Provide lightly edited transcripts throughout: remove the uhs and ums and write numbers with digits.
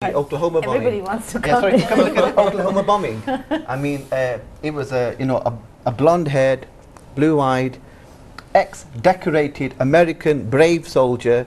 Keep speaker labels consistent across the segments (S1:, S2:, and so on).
S1: Oklahoma bombing.
S2: Everybody wants to come.
S1: Yeah, sorry, come look at the Oklahoma bombing. I mean, it was a blonde-haired, blue-eyed, ex-decorated American brave soldier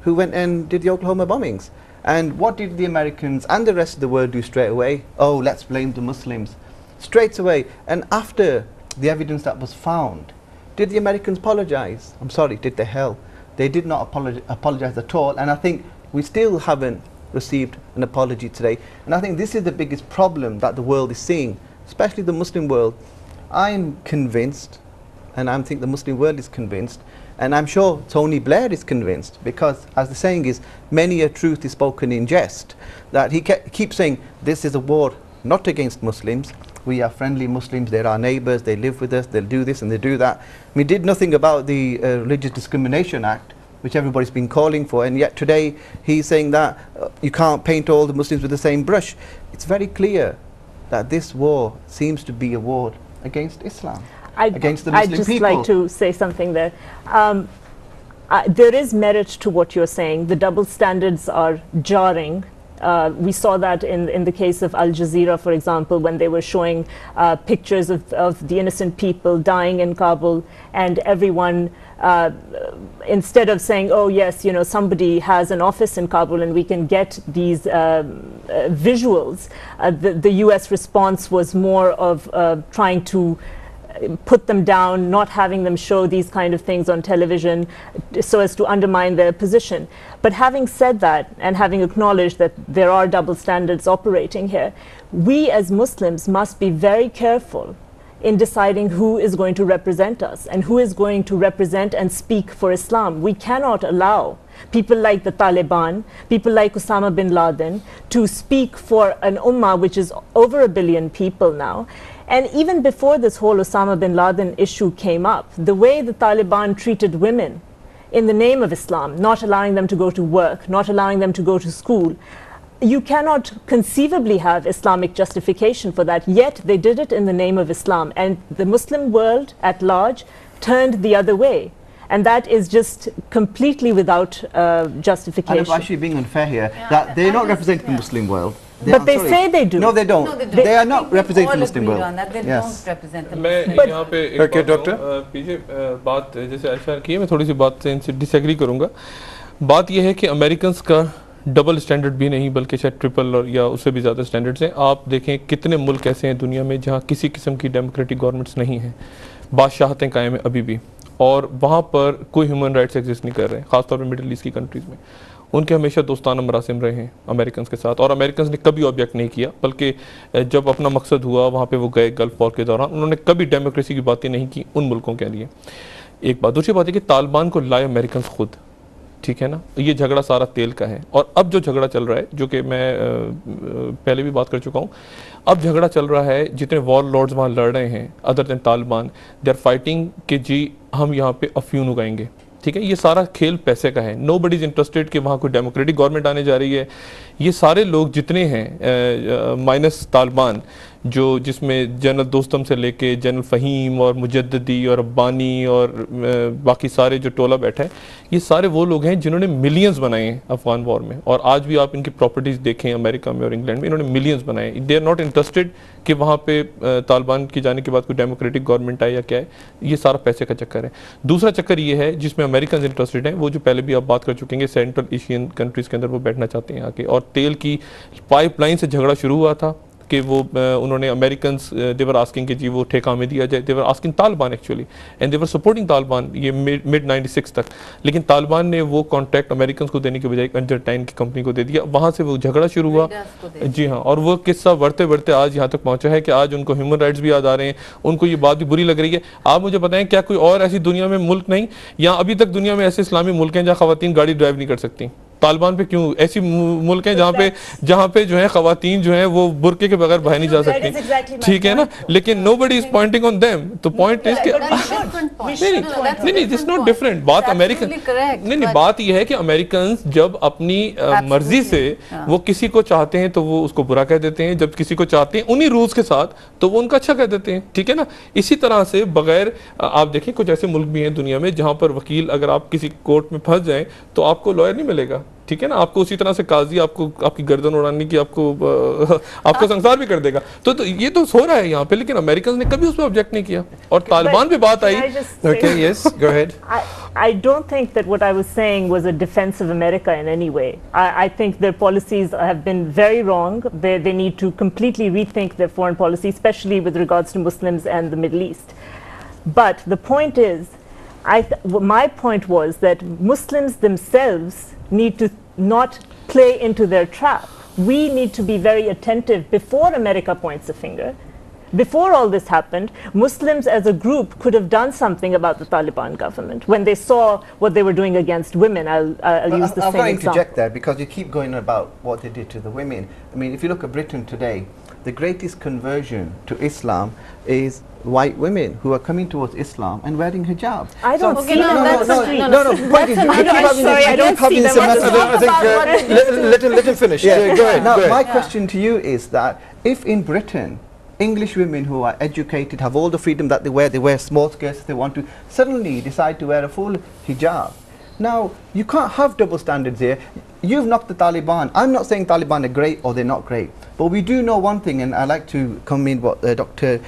S1: who went and did the Oklahoma bombings. And what did the Americans and the rest of the world do straight away? Oh, let's blame the Muslims. Straight away. And after the evidence that was found, did the Americans apologize? I'm sorry, did they? Hell, they did not apologize at all. And I think we still haven't received an apology today. And I think this is the biggest problem that the world is seeing, especially the Muslim world. I'm convinced, and I think the Muslim world is convinced, and I'm sure Tony Blair is convinced, because as the saying is, many a truth is spoken in jest, that he keeps saying this is a war not against Muslims. We are friendly Muslims, they're our neighbours, they live with us, they'll do this and they do that. We did nothing about the Religious Discrimination Act, which everybody's been calling for, and yet today he's saying that you can't paint all the Muslims with the same brush. It's very clear that this war seems to be a war against Islam, against the Muslim people.
S3: I'd just like to say something there. There is merit to what you're saying. The double standards are jarring. We saw that in the case of Al Jazeera, for example, when they were showing pictures of the innocent people dying in Kabul, and everyone, instead of saying, oh yes, you know, somebody has an office in Kabul and we can get these visuals, the US response was more of trying to put them down, not having them show these kind of things on television so as to undermine their position. But having said that, and having acknowledged that there are double standards operating here, we as Muslims must be very careful in deciding who is going to represent us and who is going to represent and speak for Islam. We cannot allow people like the Taliban, people like Osama bin Laden to speak for an ummah which is over 1 billion people now. And even before this whole Osama bin Laden issue came up, the way the Taliban treated women in the name of Islam, not allowing them to go to work, not allowing them to go to school, you cannot conceivably have Islamic justification for that, yet they did it in the name of Islam. And the Muslim world at large turned the other way. And that is just completely without justification.
S1: I'm actually being unfair here, that they're not representing the Muslim world.
S3: But they say they do.
S1: No, they don't.
S2: No, they don't.
S1: They are not representing the Muslim world.
S2: They don't represent the
S4: मैं
S2: Muslim.
S4: यहाँ पे एक पीछे बात जैसे आयशा की है, मैं थोड़ी सी बात से इनसे डिसएग्री करूँगा. बात यह है कि अमेरिकन्स का डबल स्टैंडर्ड भी नहीं बल्कि शायद ट्रिपल और या उससे भी ज़्यादा स्टैंडर्ड्स हैं. आप देखें कितने मुल्क ऐसे हैं दुनिया में जहाँ किसी किस्म की डेमोक्रेटिक गवर्नमेंट्स नहीं हैं, बादशाहतें कायम हैं अभी भी, और वहाँ पर कोई ह्यूमन राइट्स एग्जिस्ट नहीं कर रहे हैं. ख़ासतौर पर मिडिल ईस्ट की कंट्रीज़ में उनके हमेशा दोस्ताना मरासिम रहे हैं अमेरिकन्स के साथ, और अमेरिकन्स ने कभी ऑब्जेक्ट नहीं किया, बल्कि जब अपना मकसद हुआ वहाँ पे वो गए गल्फ वॉर के दौरान, उन्होंने कभी डेमोक्रेसी की बातें नहीं की उन मुल्कों के लिए. एक बात. दूसरी बात है कि तालिबान को लाए अमेरिकन्स खुद, ठीक है ना. ये झगड़ा सारा तेल का है, और अब जो झगड़ा चल रहा है, जो कि मैं पहले भी बात कर चुका हूँ, अब झगड़ा चल रहा है जितने वॉर लॉर्ड्स वहाँ लड़ रहे हैं other than Taliban, they are fighting कि जी हम यहाँ पे अफ्यून उगाएंगे. ठीक है, ये सारा खेल पैसे का है. नोबडी इज इंटरेस्टेड कि वहाँ कोई डेमोक्रेटिक गवर्नमेंट आने जा रही है. ये सारे लोग जितने हैं माइनस तालिबान, जो जिसमें जनरल दोस्तम से लेके जनरल फ़हीम और मुजद्दी और अब्बानी और बाकी सारे जो टोला बैठा है, ये सारे वो लोग हैं जिन्होंने मिलियंस बनाए हैं अफ़गान वॉर में. और आज भी आप इनकी प्रॉपर्टीज़ देखें अमेरिका में और इंग्लैंड में, इन्होंने मिलियंस बनाए. दे आर नॉट इंटरेस्टेड कि वहाँ पे तालिबान की जाने के बाद कोई डेमोक्रेटिक गवर्नमेंट आए या क्या है. ये सारा पैसे का चक्कर है. दूसरा चक्कर ये है जिसमें अमेरिकन इंटरेस्टेड हैं, वो जो पहले भी आप बात कर चुके हैं, सेंट्रल एशियन कंट्रीज़ के अंदर वो बैठना चाहते हैं आके. और तेल की पाइपलाइन से झगड़ा शुरू हुआ था कि वो उन्होंने अमेरिकन्स दे वर आस्किंग कि जी वो ठेका में दिया जाए. They were asking Taliban actually, and they were supporting Taliban ये मिड 96 तक. लेकिन तालिबान ने वो कॉन्ट्रैक्ट अमेरिकन्स को देने के बजाय अंजरटाइन की कंपनी को दे दिया. वहाँ से वो झगड़ा शुरू हुआ. जी हाँ, और वो किस्सा बढ़ते बढ़ते आज यहाँ तक पहुँचा है कि आज उनको ह्यूमन राइट्स भी याद आ रहे हैं, उनको ये बात भी बुरी लग रही है. आप मुझे बताएं, क्या कोई और ऐसी दुनिया में मुल्क नहीं, या अभी तक दुनिया में ऐसे इस्लामी मुल्क हैं जहाँ ख़वातीन गाड़ी ड्राइव नहीं कर सकती? तालिबान पे क्यों ऐसी मुल्क हैं जहाँ पे जो है ख़वातीन जो है वो बुरके के बगैर बाहर नहीं जा सकती, ठीक है ना. लेकिन nobody is pointing on them. तो पॉइंट इज कि नहीं, दिस नॉट डिफरेंट. बात अमेरिकन नहीं, बात यह है कि अमेरिकन जब अपनी मर्जी से वो किसी को चाहते हैं तो वो उसको बुरा कह देते हैं, जब किसी को चाहते हैं उन्हीं रूल्स के साथ तो वो उनका अच्छा कह देते हैं, ठीक है ना. इसी तरह से बगैर आप देखें कुछ ऐसे मुल्क भी हैं दुनिया में जहाँ पर वकील, अगर आप किसी कोर्ट में फंस जाएं तो आपको लॉयर नहीं मिलेगा, ठीक है ना, आपको उसी तरह से काजी आपको आपकी गर्दन उड़ाने की आपको संसार भी कर देगा। तो ये तो हो रहा है यहाँ पे, लेकिन अमेरिकन ने कभी उस पर ऑब्जेक्ट नहीं किया। और तालिबान पे बात आई।
S2: Okay, yes, go ahead.
S3: I don't think that what I was saying was a defense of America in any way. I think their policies have been very wrong. They need to completely rethink their foreign policy, especially with regards to Muslims and the Middle East. But the point is, my point was that Muslims themselves need to not play into their trap. We need to be very attentive before America points a finger. Before all this happened, Muslims as a group could have done something about the Taliban government when they saw what they were doing against women. I'll use the same example.
S1: I'm going to interject there because you keep going about what they did to the women. I mean, if you look at Britain today, the greatest conversion to Islam is white women who are coming towards Islam and wearing hijab.
S3: I don't
S1: So-
S3: see them on the street.
S1: No, point is, you keep having
S3: sorry, I don't see them on the
S1: message.
S2: I think let him finish.
S1: Yeah.
S2: Go ahead.
S1: Now,
S2: go ahead.
S1: my question to you is that if in Britain, English women who are educated, have all the freedom that they wear small skirts if they want to, suddenly decide to wear a full hijab. Now, you can't have double standards here. You've knocked the Taliban. I'm not saying Taliban are great or they're not great. But we do know one thing, and I like to come in what Dr.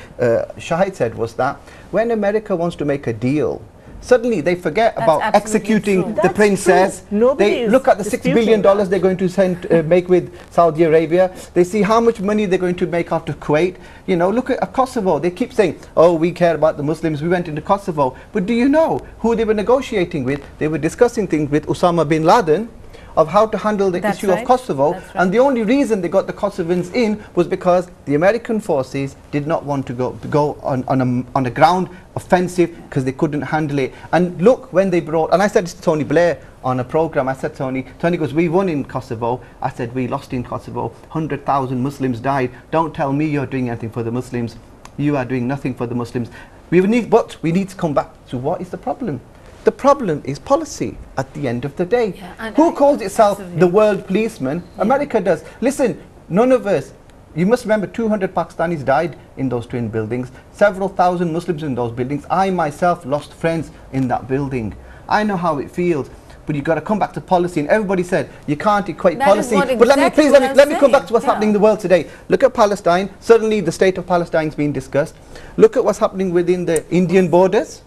S1: Shahid said, was that when America wants to make a deal, suddenly they forget about
S5: absolutely
S1: executing
S5: true.
S1: the
S3: That's
S1: princess.
S3: true. Nobody
S1: They
S3: is
S1: look at the $6
S3: disputing
S1: billion
S3: that.
S1: they're going to make with Saudi Arabia. They see how much money they're going to make out of Kuwait. You know, look at Kosovo. They keep saying, oh, we care about the Muslims. We went into Kosovo. But do you know who they were negotiating with? They were discussing things with Osama bin Laden of how to handle the
S5: That's
S1: issue of
S5: right.
S1: Kosovo.
S5: That's right.
S1: And the only reason they got the Kosovans in was because the American forces did not want to go on a ground offensive because they couldn't handle it. And look, when they brought, and I said this to Tony Blair on a program, I said, Tony goes, we won in Kosovo. I said, we lost in Kosovo. 100,000 Muslims died. Don't tell me you're doing anything for the Muslims. You are doing nothing for the Muslims. But we need to come back to what is the problem. The problem is policy at the end of the day.
S5: Yeah, and
S1: Who
S5: I-
S1: calls itself
S5: absolutely.
S1: the world policeman? America does. Listen, none of us, you must remember 200 Pakistanis died in those twin buildings, several thousand Muslims in those buildings. I myself lost friends in that building. I know how it feels. But you've got to come back to policy, and everybody said you can't equate
S5: That is
S1: policy.
S5: what
S1: But let me
S5: exactly
S1: please
S5: what
S1: let me
S5: I'm
S1: come back
S5: saying.
S1: to what's
S5: Yeah.
S1: happening in the world today. Look at Palestine. Suddenly the state of Palestine is being discussed. Look at what's happening within the Indian borders.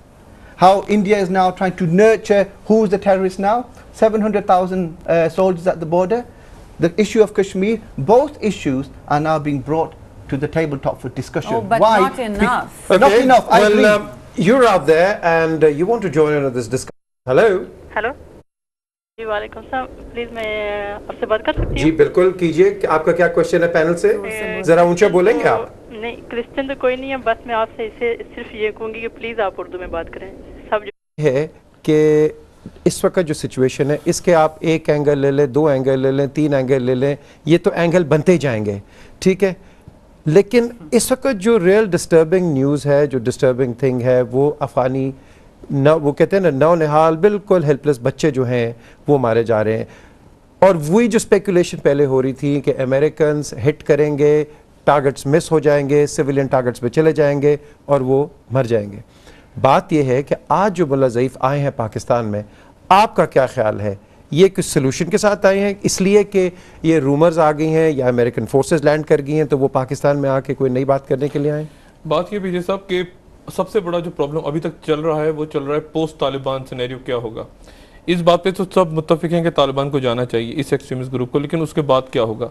S1: How India is now trying to nurture who's the terrorist now. 700,000 soldiers at the border. The issue of Kashmir. Both issues are now being brought to the tabletop for discussion.
S5: Oh, but
S1: Why?
S5: not enough.
S1: Not enough. I agree.
S2: You're out there and you want to join in on this discussion. Hello.
S6: Hello जी वालेकुम सलाम, please मैं आपसे बात कर सकती
S2: जी
S6: हूँ?
S2: बिल्कुल कीजिए, आपका क्या क्वेश्चन है पैनल से? जरा ऊंचा बोलेंगे आप?
S6: नहीं, क्रिश्चियन तो कोई नहीं है, बस मैं आपसे इसे सिर्फ ये कहूँगी कि प्लीज आप उर्दू में बात करें। सब
S2: है कि इस वक्त जो सिचुएशन है इसके आप एक एंगल ले लें, दो एंगल ले लें, तीन एंगल ले लें, ये तो एंगल बनते ही जाएंगे, ठीक है। लेकिन इस वक्त जो रियल डिस्टर्बिंग न्यूज़ है, जो डिस्टर्बिंग थिंग है, वो अफगानी न, वो कहते हैं ना, नौ निहाल बिल्कुल हेल्पलेस बच्चे जो हैं वो मारे जा रहे हैं। और वही जो स्पेकुलेशन पहले हो रही थी कि अमेरिकन्स हिट करेंगे, टारगेट्स मिस हो जाएंगे, सिविलियन टारगेट्स पे चले जाएंगे और वो मर जाएंगे। बात यह है कि आज जो मुल्ला ज़ईफ़ आए हैं पाकिस्तान में, आपका क्या ख्याल है? ये कुछ सोल्यूशन के साथ आए हैं इसलिए कि ये रूमर्स आ गई हैं या अमेरिकन फोर्सेस लैंड कर गई हैं तो वो पाकिस्तान में आके कोई नई बात करने के लिए आए?
S4: बात ये विजय साहब कि सबसे बड़ा जो प्रॉब्लम अभी तक चल रहा है वो चल रहा है पोस्ट तालिबान सिनेरियो क्या होगा। इस बात पे तो सब मुत्तफिक हैं कि तालिबान को जाना चाहिए, इस एक्सट्रीमिस्ट ग्रुप को, लेकिन उसके बाद क्या होगा।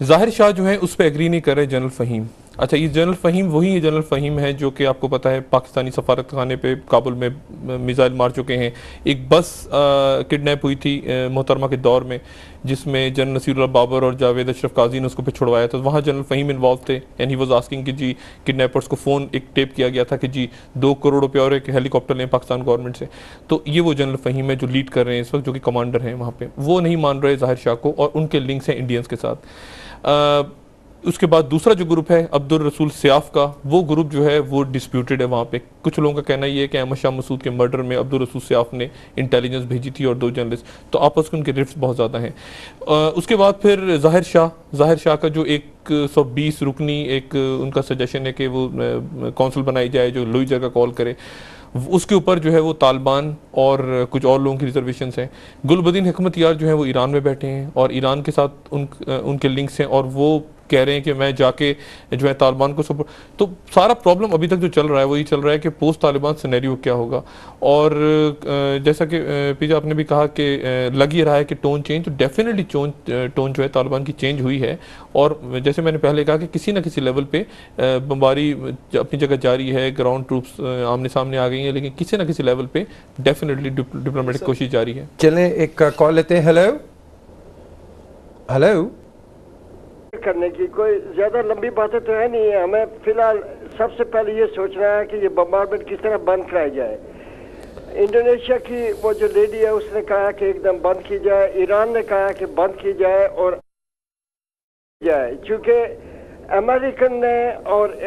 S4: ज़ाहिर शाह जो है उस पर एग्री नहीं कर रहे जनरल फ़हीम। अच्छा, ये जनरल फ़हीम वही जनरल फ़हीम है जो कि आपको पता है पाकिस्तानी सफारत खाने पे काबुल में मिसाइल मार चुके हैं। एक बस किडनैप हुई थी मोहतरमा के दौर में जिसमें जनरल नसीरुल्लाह बाबर और जावेद अशरफ काजी ने उसको पे छुड़वाया था। वहाँ जनरल फ़हीम इन्वॉल्व थे एंड ही वाज आस्किंग कि जी किडनैपर्स को फ़ोन एक टेप किया गया था कि जी 2 करोड़ रुपये और एक हेलीकॉप्टर लें पाकिस्तान गवर्नमेंट से। तो ये वो जनरल फ़हीम है जो लीड कर रहे हैं इस वक्त, जो कि कमांडर हैं वहाँ पर। वो नहीं मान रहे ज़ाहिर शाह को और उनके लिंक्स हैं इंडियंस के साथ। उसके बाद दूसरा जो ग्रुप है अब्दुल रसूल सियाफ का, वो ग्रुप जो है वो डिस्प्यूटेड है वहाँ पे। कुछ लोगों का कहना ये है कि अहमद शाह मसूद के मर्डर में अब्दुल रसूल सियाफ ने इंटेलिजेंस भेजी थी और 2 जर्नलिस्ट, तो आपस में उनके रिफ्ट बहुत ज़्यादा हैं। उसके बाद फिर ज़ाहिर शाह का जो 120 रुकनी एक उनका सजेशन है कि वो कौंसिल बनाई जाए जो लुई जगह कॉल करे, उसके ऊपर जो है वो तालिबान और कुछ और लोगों की रिजर्वेशंस हैं। गुलबदीन हिकमत यार जो है वो ईरान में बैठे हैं और ईरान के साथ उनके लिंक्स हैं और वो कह रहे हैं कि मैं जाके जो है तालिबान को सपोर्ट। तो सारा प्रॉब्लम अभी तक जो चल रहा है वो ये चल रहा है कि पोस्ट तालिबान सिनेरियो क्या होगा। और जैसा कि पीछे आपने भी कहा कि लग ही रहा है कि टोन चेंज, तो डेफिनेटली टोन जो है तालिबान की चेंज हुई है। और जैसे मैंने पहले कहा कि किसी न किसी लेवल पे बमबारी अपनी जगह जारी है, ग्राउंड ट्रूप्स आमने सामने आ गई हैं, लेकिन किसी न किसी लेवल पे डेफिनेटली डिप्लोमेटिक कोशिश जारी है।
S2: चलें एक कॉल लेते हैं। Hello hello.
S5: करने की कोई ज्यादा लंबी बातें तो है नहीं है। हमें फिलहाल सबसे पहले ये सोचना है कि ये बम्बार्डमेंट किस तरह बंद कराया जाए। इंडोनेशिया की वो जो लेडी है उसने कहा कि एकदम बंद की जाए, ईरान ने कहा कि बंद की जाए और जाए, क्योंकि अमेरिकन ने और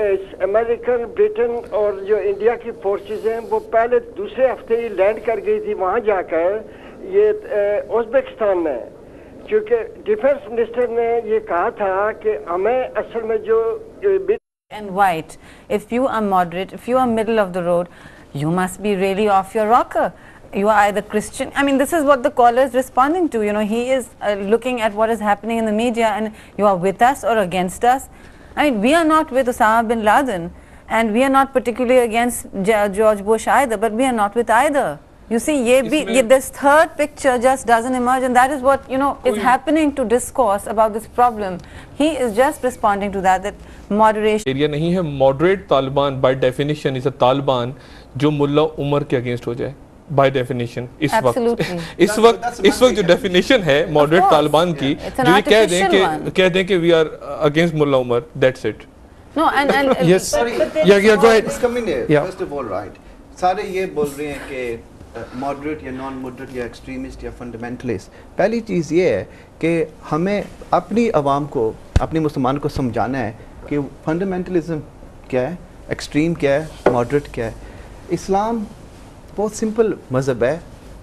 S5: अमेरिकन, ब्रिटेन और जो इंडिया की फोर्सेस हैं वो पहले दूसरे हफ्ते ही लैंड कर गई थी वहाँ जाकर ये उज़्बेकिस्तान में, क्योंकि डिफेंस मिनिस्टर ने ये कहा था कि हमें असल में जो
S7: and white, if you are moderate, if you are middle of the road, you must be really off your rocker. You are either Christian. I mean, this is what the caller is responding to. You know, he is looking at what is happening in the media, and you are with us or against us. I mean, we are not with Osama bin Laden, and we are not particularly against George Bush either, but we are not with either. You see, this third picture just doesn't emerge, and that is what, you know, is happening to discourse about this problem. He is just responding to that moderation.
S4: Area नहीं है। Moderate Taliban by definition is a Taliban जो मुल्ला उमर के against हो जाए by definition. इस वक्त जो definition है मॉडरेट तालिबान की, जो ये कह दें कि we are against Mullah Omar, that's it.
S7: No, and
S2: yes, yeah, go ahead.
S1: Come in here. First of all, right, सारे ये बोल रहे हैं कि मॉडरेट या नॉन मॉडरेट या एक्सट्रीमिस्ट या फंडामेंटलिस्ट। पहली चीज़ ये है कि हमें अपनी आवाम को, अपने मुसलमान को समझाना है कि फंडामेंटलिज्म क्या है, एक्सट्रीम क्या है, मॉडरेट क्या है। इस्लाम बहुत सिंपल मज़हब है।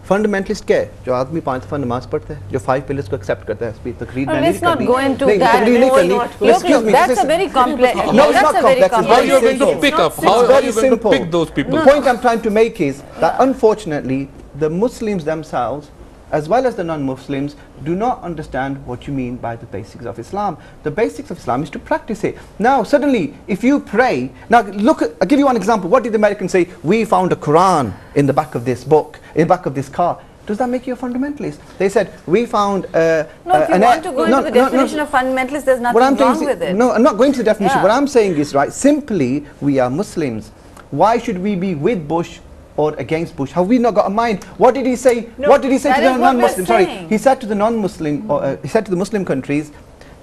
S1: फंडामेंटलिस्ट क्या है? जो आदमी 5 दफ़ा नमाज पढ़ता है, जो 5 पिलर्स को एक्सेप्ट करता है। स्पीच तकरीर में नहीं करनी, तकरीर नहीं करनी। Excuse me,
S7: that's a very complex.
S1: No, it's not complex.
S4: How are you going to pick up? How are you going to pick those people?
S1: The point I'm trying to make is that unfortunately the Muslims themselves, as well as the non-Muslims, do not understand what you mean by the basics of Islam. The basics of Islam is to practice it. Now suddenly if you pray, now look, I'll give you one example. What did the Americans say? We found a Quran in the back of this book, in the back of this car. Does that make you a fundamentalist? They said we found
S7: no, if you want to go into the definition of fundamentalist, there's nothing wrong with it.
S1: No, I'm not going to the definition. Yeah. What I'm saying is, right, simply we are Muslims. Why should we be with Bush or against Bush? Have we not got a mind? What did he say? No, what did he say to the non-Muslims? Sorry, he said to the non-Muslim, he said to the Muslim countries,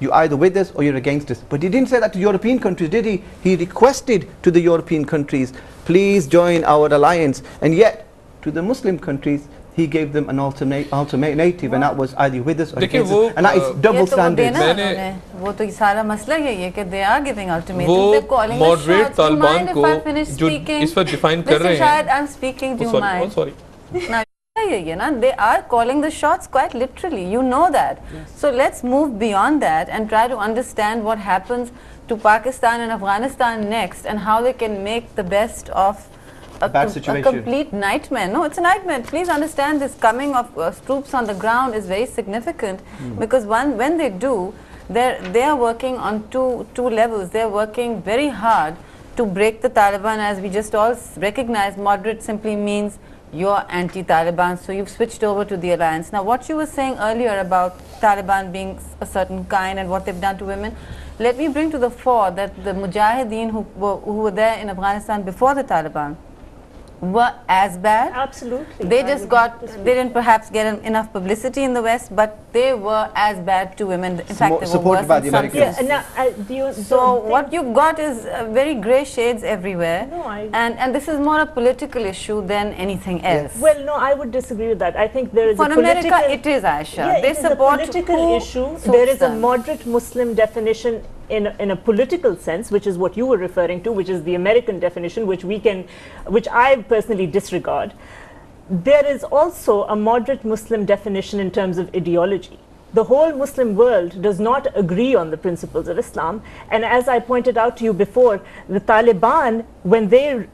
S1: you're either with us or you're against us. But he didn't say that to European countries, did he? He requested to the European countries, please join our alliance. And yet, to the Muslim countries, he gave them an alternative, and that was either with us or against us. And that is double standard.
S7: वो तो सारा मसला यही है कि they are giving ultimatum. They're calling the shots. Do you mind if I finish speaking?
S4: इस वक्त define कर रहे हैं.
S7: Listen, Shahid, I'm speaking. Do you mind?
S4: Oh, sorry.
S7: Now, they are calling the shots quite literally. You know that. Yes. So let's move beyond that and try to understand what happens to Pakistan and Afghanistan next, and how they can make the best of a complete nightmare. No, it's a nightmare. Please understand this. Coming of troops on the ground is very significant, because when they do, they are working on two levels. They are working very hard to break the Taliban. As we just all recognize, moderate simply means you're anti-Taliban, so you've switched over to the alliance. Now, what you were saying earlier about Taliban being a certain kind and what they've done to women, let me bring to the fore that the Mujahideen who were there in Afghanistan before the Taliban were as bad.
S3: Absolutely.
S7: They didn't perhaps get enough publicity in the West, but they were as bad to women. In fact, they were worse
S1: by the
S7: in some
S1: Americans.
S7: cases. So what you've got is very grey shades everywhere, and this is more a political issue than anything else.
S3: Yes. Well, no, I would disagree with that. I think there is
S7: for America, it is, Aisha.
S3: Yeah,
S7: they support
S3: a political issue. There is a moderate Muslim definition in a political sense, which is what you were referring to, which is the American definition, which I personally disregard. There is also a moderate Muslim definition in terms of ideology. The whole Muslim world does not agree on the principles of Islam, and as I pointed out to you before, the Taliban, when they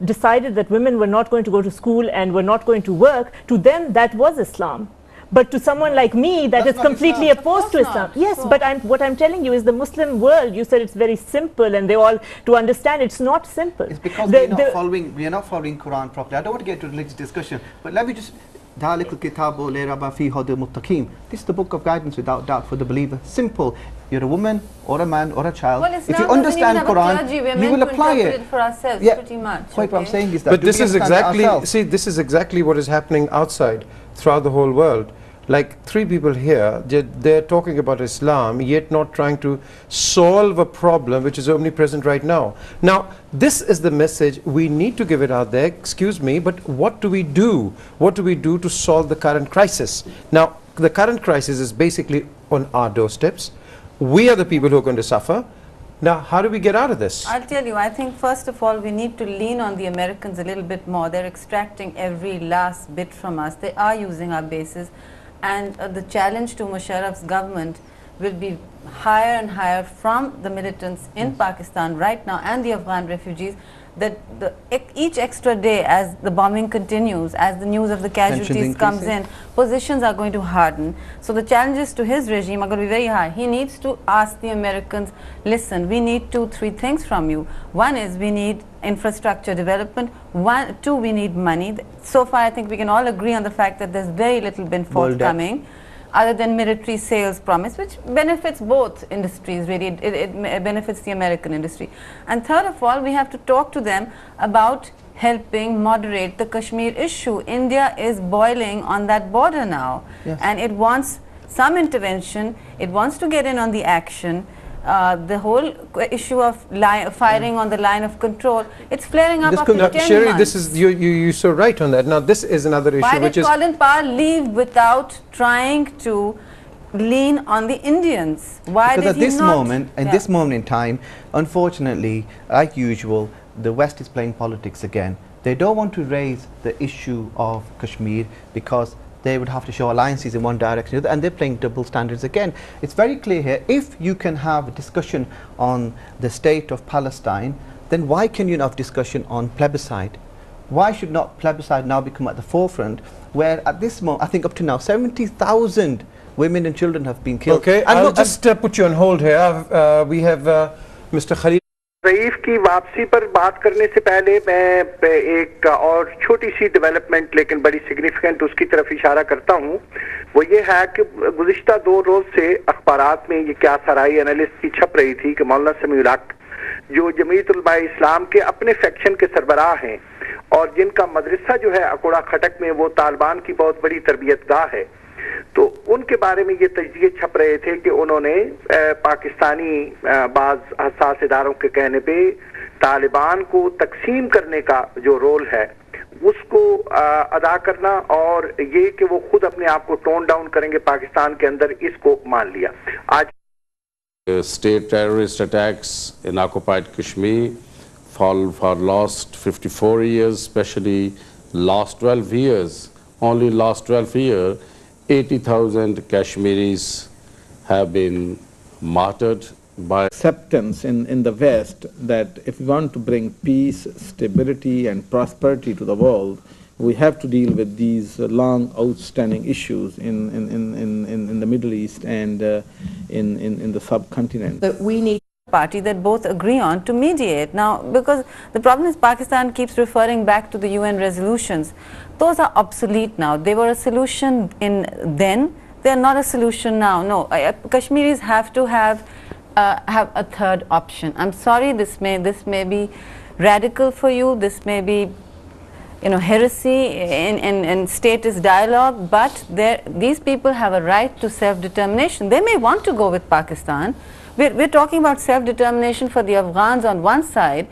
S3: decided that women were not going to go to school and were not going to work, to them that was Islam. But to someone like me, that is completely opposed to Islam. Yes,
S7: So
S3: but what I'm telling you is the Muslim world, you said it's very simple and they all, to understand, it's not simple.
S1: It's because we are not following Quran properly. I don't want to get into a religious discussion, but let me just, this is the book of guidance without doubt for the believer. Simple. You're a woman or a man or a child.
S7: Well,
S1: If you understand Quran, you will apply it.
S7: For ourselves,
S1: Yeah.
S7: pretty much.
S1: What I'm saying is that.
S2: But
S1: do
S2: this
S1: we
S2: is
S1: understand it
S2: exactly,
S1: ourselves?
S2: see, this is exactly what is happening outside throughout the whole world. Like 3 people here, they're talking about Islam, yet not trying to solve a problem which is omnipresent right now. Now, this is the message, we need to give it out there, excuse me, but what do we do? What do we do to solve the current crisis? Now, the current crisis is basically on our doorsteps. We are the people who are going to suffer. Now, how do we get out of this?
S7: I'll tell you, I think first of all, we need to lean on the Americans a little bit more. They're extracting every last bit from us. They are using our bases. And the challenge to Musharraf's government will be higher and higher from the militants in Pakistan right now and the Afghan refugees, that each extra day as the bombing continues, as the news of the casualties comes in, positions are going to harden. So the challenges to his regime are going to be very high. He needs to ask the Americans, listen, we need 2, 3 things from you. One is we need infrastructure development. 2, we need money. So far I think we can all agree on the fact that there's very little been forthcoming, other than military sales promise, which benefits both industries really. It benefits the American industry. And third of all, we have to talk to them about helping moderate the Kashmir issue. India is boiling on that border now, and it wants some intervention. It wants to get in on the action. The whole issue of firing on the line of control, it's flaring up after 10
S2: Sherry,
S7: months.
S2: this is, you're so right on that. Now, this is another issue.
S7: Why
S2: which
S7: did
S2: is
S7: Colin Powell leave without trying to lean on the Indians? Why
S1: Because
S7: did
S1: at
S7: he
S1: this
S7: not?
S1: moment, this moment in time, unfortunately, like usual, the West is playing politics again. They don't want to raise the issue of Kashmir because they would have to show alliances in one direction or the other, and they're playing double standards again. It's very clear here, if you can have a discussion on the state of Palestine, then why can you not have discussion on plebiscite? Why should not plebiscite now become at the forefront, where at this moment, I think up to now, 70,000 women and children have been killed.
S2: Okay, I'll just put you on hold here. We have Mr. Khalil.
S8: रईफ की वापसी पर बात करने से पहले मैं एक और छोटी सी डेवलपमेंट लेकिन बड़ी सिग्निफिकेंट उसकी तरफ इशारा करता हूं। वो ये है कि गुज़िश्ता 2 रोज से अखबारात में ये क्या सराई एनालिस्ट की छप रही थी कि मौलाना समीउल हक जो जमीयत उलमा इस्लाम के अपने सेक्शन के सरबराह हैं और जिनका मदरसा जो है अकोड़ा खटक में वो तालिबान की बहुत बड़ी तरबियतगाह है, तो उनके बारे में ये तजज़िये छप रहे थे कि उन्होंने पाकिस्तानी बाज़ हसास इदारों के कहने पे तालिबान को तकसीम करने का जो रोल है उसको अदा करना और ये कि वो खुद अपने आप को टोन डाउन करेंगे पाकिस्तान के अंदर, इसको मान लिया। आज
S9: state terrorist attacks in occupied Kashmir for last 54 years, especially last 12 years, only last 12 years, 80,000 Kashmiris have been martyred by
S10: acceptance in the West that if we want to bring peace, stability and prosperity to the world, we have to deal with these long outstanding issues in the Middle East and in the subcontinent.
S7: But we need a party that both agree on to mediate. Now, because the problem is Pakistan keeps referring back to the UN resolutions. Those are obsolete now. They were a solution then. They are not a solution now. No, Kashmiris have to have a third option. I'm sorry, this may be radical for you. This may be, heresy in statist dialogue. But these people have a right to self-determination. They may want to go with Pakistan. We're talking about self-determination for the Afghans on one side.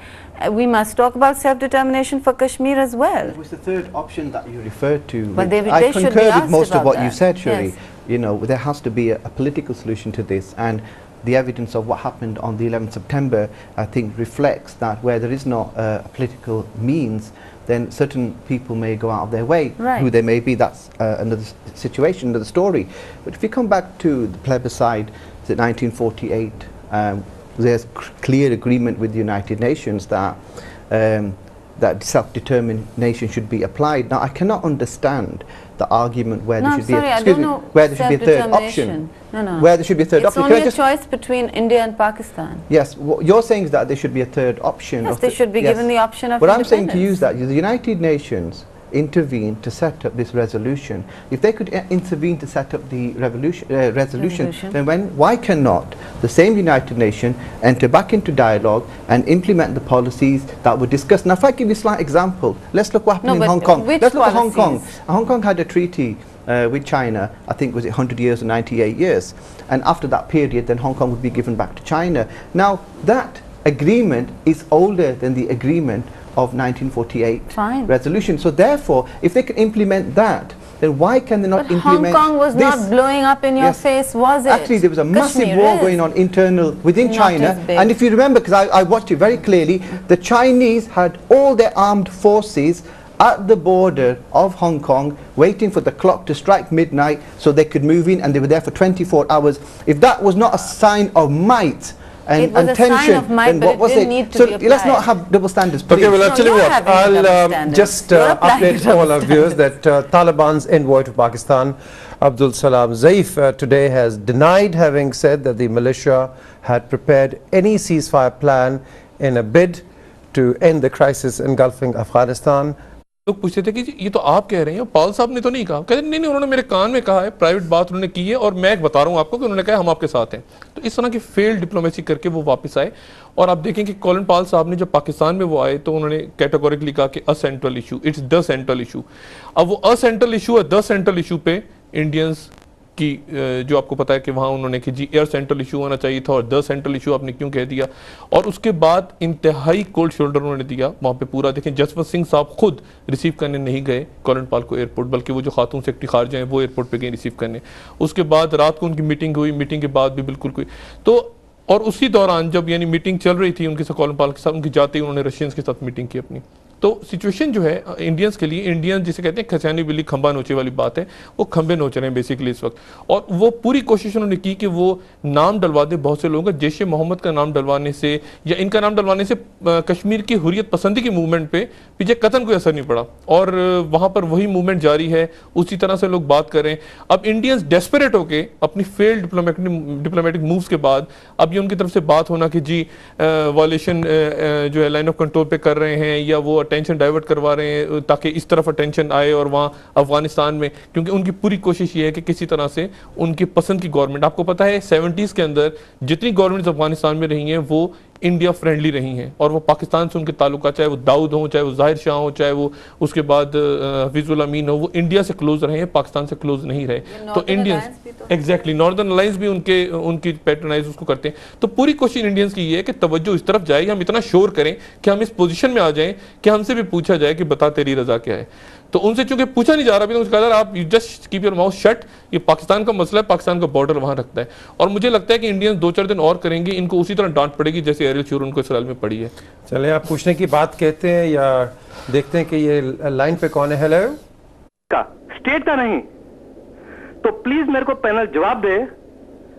S7: We must talk about self-determination for Kashmir as well.
S1: It was the third option that you referred to.
S7: But
S1: I
S7: should be
S1: concur
S7: asked
S1: with most
S7: about
S1: of what
S7: that.
S1: you said, Shuri.
S7: Yes.
S1: There has to be a political solution to this, and the evidence of what happened on the 11th September, I think, reflects that where there is not a political means, then certain people may go out of their way, who they may be. That's another situation, another story. But if you come back to the plebiscite, 1948, there's clear agreement with the United Nations that that self-determination should be applied. Now, I cannot understand the argument where there should be where there should be a third option.
S7: No.
S1: Where there should be a third option.
S7: It's only a choice between India and Pakistan.
S1: Yes, what you're saying is that there should be a third option.
S7: Yes, they should be given the option of
S1: What
S7: independence.
S1: I'm saying to you is that the United Nations intervened to set up this resolution. If they could intervene to set up the resolution, then why cannot the same United Nations enter back into dialogue and implement the policies that were discussed? Now, if I give you a slight example, let's look what happened in Hong Kong. Let's look at Hong Kong. Hong Kong had a treaty with China, I think was it 100 years or 98 years, and after that period then Hong Kong would be given back to China. Now that agreement is older than the agreement of 1948 resolution. So therefore, if they can implement that, then why can they not implement
S7: Hong Kong was
S1: this?
S7: not blowing up in your face, was it?
S1: Actually, there was a massive war going on within China. And if you remember, because I watched it very clearly, the Chinese had all their armed forces at the border of Hong Kong waiting for the clock to strike midnight so they could move in, and they were there for 24 hours. If that was not a sign of might and tension, then what was it? So let's not have double standards, please.
S2: Okay, well, actually what? I'll just update all our viewers that Taliban's envoy to Pakistan, Abdul Salam Zaif, today has denied having said that the militia had prepared any ceasefire plan in a bid to end the crisis engulfing Afghanistan.
S4: लोग पूछते थे कि ये तो आप कह रहे हैं, पाल साहब ने तो नहीं कहा। कहते नहीं, उन्होंने मेरे कान में कहा है, प्राइवेट बात उन्होंने की है, और मैं बता रहा हूँ आपको कि उन्होंने कहा हम आपके साथ हैं। तो इस तरह की फेल्ड डिप्लोमेसी करके वो वापस आए, और आप देखें कि कॉलिन पाल साहब ने जब पाकिस्तान में वो आए तो उन्होंने कैटेगोरिकली कहा कि a central issue, it's the central issue. अब वो अ सेंट्रल इशू है, द सेंट्रल इशू पे इंडियंस की जो आपको पता है कि वहाँ उन्होंने कि जी एयर सेंट्रल इशू होना चाहिए था और द सेंट्रल इशू आपने क्यों कह दिया, और उसके बाद इंतहाई कोल्ड शोल्डर उन्होंने दिया वहाँ पे पूरा। देखें जसवंत सिंह साहब खुद रिसीव करने नहीं गए कॉलिन पाल को एयरपोर्ट, बल्कि वो जो खातून सेक्रेटरी खारजा हैं वो एयरपोर्ट पे गए रिसीव करने। उसके बाद रात को उनकी मीटिंग हुई, मीटिंग के बाद भी बिल्कुल कोई तो, और उसी दौरान जब यानी मीटिंग चल रही थी उनके साथ कॉलिन पाल के साथ, उनकी जाते ही उन्होंने रशियंस के साथ मीटिंग की अपनी। तो सिचुएशन जो है इंडियंस के लिए, इंडियन जिसे कहते हैं खसियानी बिल्ली खंबा नोचे वाली बात है, वो खंबे नोच रहे हैं बेसिकली इस वक्त। और वो पूरी कोशिश उन्होंने की कि वो नाम डलवा दे बहुत से लोगों का, जैश ए मोहम्मद का नाम डलवाने से या इनका नाम डलवाने से कश्मीर की हुर्रियत पसंदी की मूवमेंट पे पीछे कतन कोई असर नहीं पड़ा, और वहाँ पर वही मूवमेंट जारी है, उसी तरह से लोग बात कर रहे हैं। अब इंडियंस डेस्परेट होके अपनी फेल्ड डिप्लोमेटिक मूव्स के बाद अब ये उनकी तरफ से बात होना कि जी वायलेशन जो है लाइन ऑफ कंट्रोल पे कर रहे हैं, या वो अटेंशन डाइवर्ट करवा रहे हैं ताकि इस तरफ अटेंशन आए और वहाँ अफगानिस्तान में, क्योंकि उनकी पूरी कोशिश ये है कि किसी तरह से उनकी पसंद की गवर्नमेंट, आपको पता है 70s के अंदर जितनी गवर्नमेंट्स अफगानिस्तान में रही हैं वो इंडिया फ्रेंडली रही हैं, और वो पाकिस्तान से उनके ताल्लुका, चाहे वो दाऊद हो, चाहे वो जाहिर शाह हो, चाहे वो उसके बाद हफीजुल अमीन हो, वो इंडिया से क्लोज रहे हैं, पाकिस्तान से क्लोज नहीं रहे। तो इंडियंस एग्जैक्टली नॉर्दर्न अलायंस भी उनकी पैट्रोनाइज उसको करते हैं। तो पूरी कोशिश इंडियंस की ये है कि तवज्जो इस तरफ जाए, हम इतना शोर करें कि हम इस पोजीशन में आ जाएं कि हमसे भी पूछा जाए कि बता तेरी रजा क्या है। तो उनसे चूंकि पूछा नहीं जा रहा अभी, तो उसका आप just keep your mouth shut, ये पाकिस्तान का मसला है, पाकिस्तान का बॉर्डर वहां रखता है। और मुझे लगता है कि इंडियंस 2-4 दिन और करेंगे, इनको उसी तरह डांट पड़ेगी जैसे एरियल शूर उनको इसराइल में पड़ी है।
S2: चले आप पूछने की बात कहते हैं या देखते हैं कि ये लाइन पे कौन है। हेलो
S11: का स्टेट का नहीं, तो प्लीज मेरे को पैनल जवाब दे,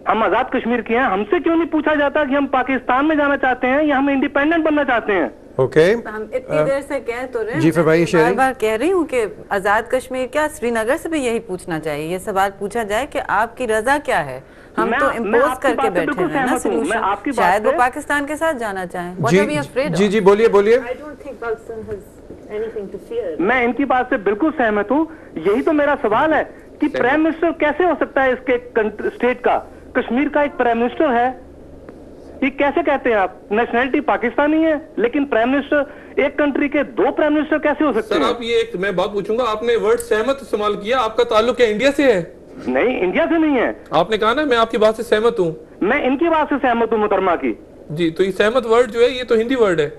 S11: हम आजाद कश्मीर के हैं, हमसे क्यों नहीं पूछा जाता कि हम पाकिस्तान में जाना चाहते हैं या हम इंडिपेंडेंट बनना चाहते हैं।
S2: ओके
S7: हम इतनी देर से कह तो रहे हैं,
S2: जी फरमाइए शेरी।
S7: बार बार कह रही हूँ कि आजाद कश्मीर क्या, श्रीनगर से भी यही पूछना चाहिए, ये सवाल पूछा जाए कि आपकी रजा क्या है। हम तो इम्पोज करके बैठे हैं ना सोल्यूशन, शायद वो पाकिस्तान के साथ जाना चाहें।
S2: जी जी बोलिए बोलिए।
S11: मैं इनकी बात से बिल्कुल सहमत हूँ। यही तो मेरा सवाल है कि प्राइम मिनिस्टर कैसे हो सकता है इसके स्टेट का, कश्मीर का एक प्राइम मिनिस्टर है, ये कैसे कहते हैं आप, नेशनैलिटी पाकिस्तानी है लेकिन प्राइम मिनिस्टर एक कंट्री के 2 प्राइम मिनिस्टर कैसे हो सकते हैं?
S4: सर आप ये एक मैं बात पूछूंगा, आपने वर्ड सहमत इस्तेमाल किया, आपका ताल्लुक क्या इंडिया से है?
S11: नहीं, इंडिया से नहीं है।
S4: आपने कहा ना मैं आपकी बात से सहमत हूँ।
S11: मैं इनकी बात से सहमत हूँ मुहतरमा की।
S4: जी, तो ये सहमत वर्ड जो है ये तो हिंदी वर्ड है।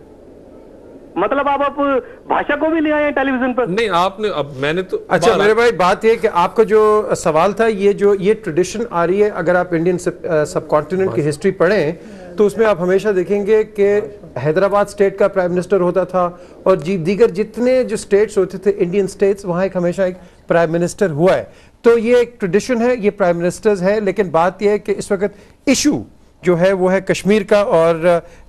S11: मतलब आप भाषा को भी ले आए टेलीविजन पर?
S4: नहीं, आपने, अब मैंने तो
S2: अच्छा मेरे भाई बात ये कि आपका जो सवाल था, ये ट्रेडिशन आ रही है, अगर आप इंडियन सब कॉन्टिनेंट की हिस्ट्री पढ़ें तो उसमें आप हमेशा देखेंगे कि हैदराबाद स्टेट का प्राइम मिनिस्टर होता था, और दीगर जितने जो स्टेट्स होते थे इंडियन स्टेट्स, वहाँ हमेशा एक प्राइम मिनिस्टर हुआ है। तो ये एक ट्रेडिशन है, ये प्राइम मिनिस्टर्स है। लेकिन बात यह है कि इस वक्त इशू جو ہے وہ ہے کشمیر کا, اور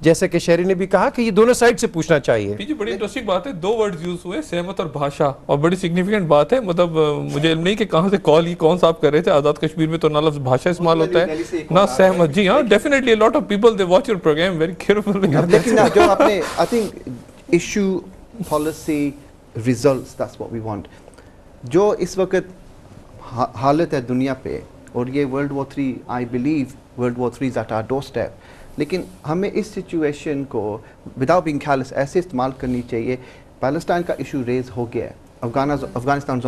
S2: جیسے کہ شہری نے بھی کہا کہ یہ دونوں سائڈ سے پوچھنا چاہیے.
S4: جی بڑی انٹرسٹنگ بات ہے, 2 ورڈز یوز ہوئے, سہمت اور بھاشا, اور بڑی سگنیفیکنٹ بات ہے. مطلب مجھے علم نہیں کہ کہاں سے کال ہی کون صاحب کر رہے تھے. آزاد کشمیر میں تو نہ لفظ بھاشا استعمال ہوتا ہے نہ سہمت. جی ہاں, definitely lot of people they watch your program very carefully.
S1: لیکن جو آپ نے I think issue policy results that's what we want. جو اس وقت حالت ہے دنیا پہ, اور یہ world war 3 I believe world war 3 is at our door step, لیکن ہمیں اس سچویشن کو وداؤٹ بینگ کیئرلیس ایسے استعمال کرنی چاہیے. پیلسٹائن کا ایشو ریز ہو گیا ہے, Afghanistan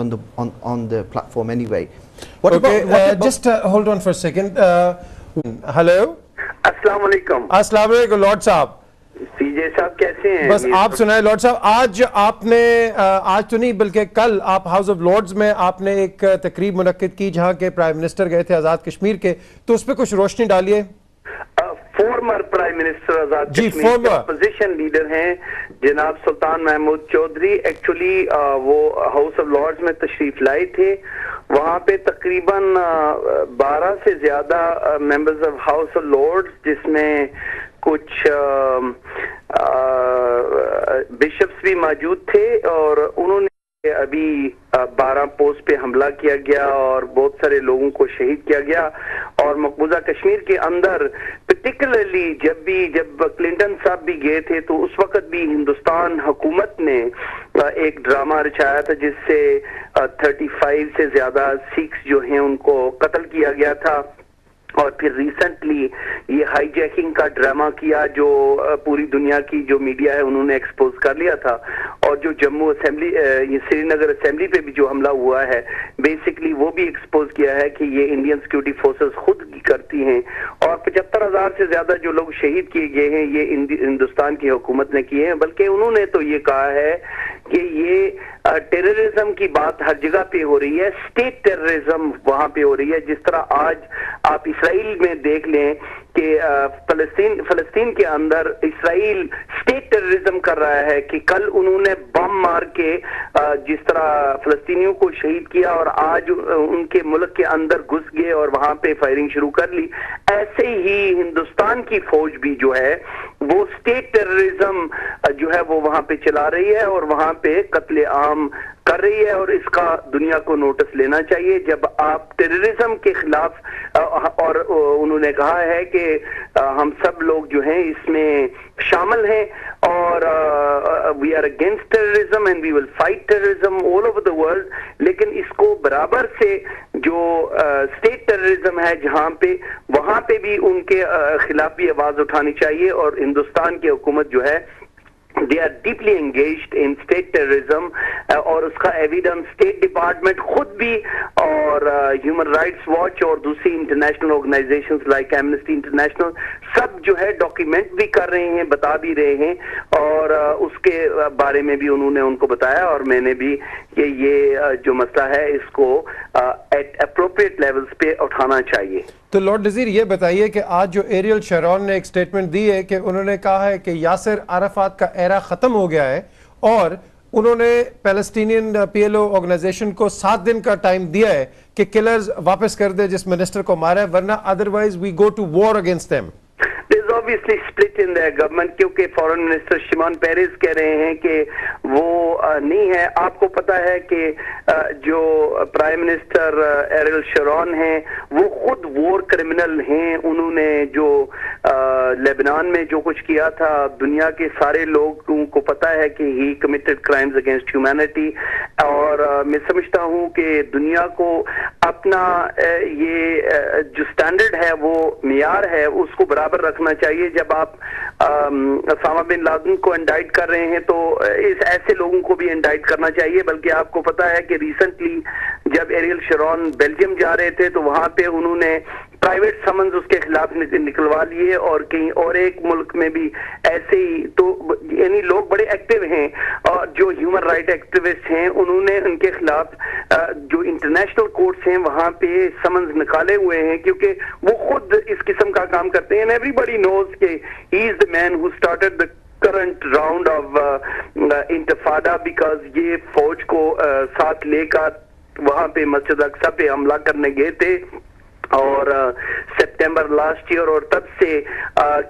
S1: on the platform anyway. What about
S2: just hold on for a second. Hello.
S8: السلام علیکم.
S2: السلام علیکم لارڈ صاحب.
S8: سی جے صاحب کیسے ہیں؟
S2: بس آپ سنائیں لارڈ صاحب, آج آپ نے آج تو نہیں بلکہ کل آپ ہاؤس آف لارڈز میں آپ نے ایک تقریب منعقد کی جہاں کے پرائم منسٹر گئے تھے آزاد کشمیر کے, تو اس پہ کچھ روشنی ڈالیے.
S8: Former prime minister Azad Kashmir کے اپوزیشن لیڈر ہیں جناب سلطان محمود چودھری. ایکچولی وہ ہاؤس آف لارڈز میں تشریف لائے تھے. وہاں پہ تقریباً 12 سے زیادہ members of house of Lords, جس میں کچھ بشپس بھی موجود تھے, اور انہوں نے ابھی 12 پوسٹ پہ حملہ کیا گیا اور بہت سارے لوگوں کو شہید کیا گیا. اور مقبوضہ کشمیر کے اندر پرٹیکولرلی جب کلنٹن صاحب بھی گئے تھے تو اس وقت بھی ہندوستان حکومت نے ایک ڈرامہ رچایا تھا جس سے 35 سے زیادہ سکھس جو ہیں ان کو قتل کیا گیا تھا. اور پھر ریسنٹلی یہ ہائی جیکنگ کا ڈرامہ کیا جو پوری دنیا کی جو میڈیا ہے انہوں نے ایکسپوز کر لیا تھا. اور جو جموں اسمبلی یہ سری نگر اسمبلی پہ بھی جو حملہ ہوا ہے بیسکلی وہ بھی ایکسپوز کیا ہے کہ یہ انڈین سیکورٹی فورسز خود کرتی ہیں. اور 75,000 سے زیادہ جو لوگ شہید کیے گئے ہیں یہ ہندوستان کی حکومت نے کیے ہیں. بلکہ انہوں نے تو یہ کہا ہے کہ یہ ٹیررزم کی بات ہر جگہ پہ ہو رہی ہے, اسٹیٹ ٹیررزم وہاں پہ ہو رہی ہے. جس طرح آج آپ اسرائیل میں دیکھ لیں کہ فلسطین کے اندر اسرائیل اسٹیٹ ٹیررزم کر رہا ہے کہ کل انہوں نے بم مار کے جس طرح فلسطینیوں کو شہید کیا اور آج ان کے ملک کے اندر گھس گئے اور وہاں پہ فائرنگ شروع کر لی. ایسے ہی ہندوستان کی فوج بھی جو ہے وہ اسٹیٹ ٹیررزم جو ہے وہ وہاں پہ چلا رہی ہے اور وہاں پہ قتل عام کر رہی ہے. اور اس کا دنیا کو نوٹس لینا چاہیے. جب آپ ٹیررزم کے خلاف, اور انہوں نے کہا ہے کہ ہم سب لوگ جو ہیں اس میں شامل ہیں اور we are against terrorism and we will fight terrorism all over the world. لیکن اس کو برابر سے جو اسٹیٹ ٹیررزم ہے جہاں پہ وہاں پہ بھی ان کے خلاف بھی آواز اٹھانی چاہیے. اور ہندوستان کی حکومت جو ہے they are deeply engaged in state terrorism, اور اس کا ایویڈنس اسٹیٹ ڈپارٹمنٹ خود بھی اور ہیومن رائٹس واچ اور دوسری international organizations like Amnesty International سب جو ہے ڈاکیومنٹ بھی کر رہے ہیں, بتا بھی رہے ہیں. اور اس کے بارے میں بھی انہوں نے ان کو بتایا اور میں نے بھی کہ یہ جو مسئلہ ہے اس کو ایٹ اپروپریٹ لیولز پہ اٹھانا چاہیے.
S2: تو لارڈ نذیر یہ بتائیے کہ آج جو ایریل شیرون نے ایک سٹیٹمنٹ دی ہے کہ انہوں نے کہا ہے کہ یاسر عرفات کا ایرا ختم ہو گیا ہے اور انہوں نے Palestinian P L O organization کو 7 دن کا ٹائم دیا ہے کہ کلرز واپس کر دے جس منسٹر کو مارا ہے, ورنہ otherwise we go to war against them.
S8: There's obviously split in their government کیونکہ فورن منسٹر شیمون پیریز کہہ رہے ہیں کہ وہ نہیں ہے. آپ کو پتا ہے کہ جو پرائم منسٹر ایریل شیرون ہیں وہ خود وار کرمنل ہیں. انہوں نے جو لیبنان میں جو کچھ کیا تھا دنیا کے سارے لوگوں کو پتا ہے کہ he committed crimes against humanity. اور میں سمجھتا ہوں کہ دنیا کو اپنا یہ جو سٹینڈرڈ ہے وہ معیار ہے اس کو برابر رکھنا چاہیے. جب آپ اسامہ بن لادن کو انڈائٹ کر رہے ہیں تو ایسے لوگوں کو بھی انڈائٹ کرنا چاہیے. بلکہ آپ کو پتا ہے کہ ریسنٹلی جب ایریل شیرون بیلجیم جا رہے تھے تو وہاں پہ انہوں نے پرائیویٹ سمنز اس کے خلاف نکلوا لیے اور کہیں اور ایک ملک میں بھی ایسے ہی. تو یعنی لوگ بڑے ایکٹیو ہیں اور جو ہیومن رائٹ ایکٹیوسٹ ہیں انہوں نے ان کے خلاف جو انٹرنیشنل کورٹس ہیں وہاں پہ سمنز نکالے ہوئے ہیں کیونکہ وہ خود اس قسم کا کام کرتے ہیں. ایوری بڈی نوز کہ he is the man who started the current round of انتفادہ بیکاز یہ فوج کو ساتھ لے کر وہاں پہ مسجد اقصی پہ حملہ کرنے گئے تھے اور सितंबर लास्ट ईयर और तब से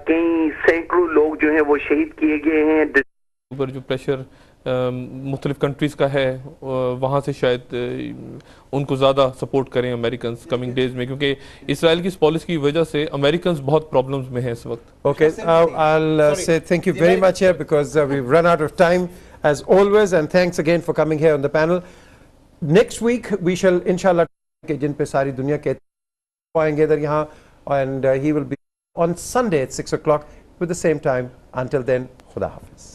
S8: कई सैकड़ों लोग जो हैं वो शहीद किए गए हैं.
S4: ऊपर जो प्रेशर मुख्तलिफ कंट्रीज का है वहाँ से शायद उनको ज़्यादा सपोर्ट करें अमेरिकन कमिंग डेज में, क्योंकि इसराइल की इस पॉलिसी की वजह से अमेरिकन बहुत प्रॉब्लम्स में हैं इस वक्त.
S2: Okay, I'll say thank you very much here because we've run out of time as always, and thanks again for coming here on the panel. Next week we shall inshallah के जिन पे सारी दुनिया के आएंगे इधर यहाँ, and he will be on Sunday at 6 o'clock with the same time. Until then, Khuda Hafiz.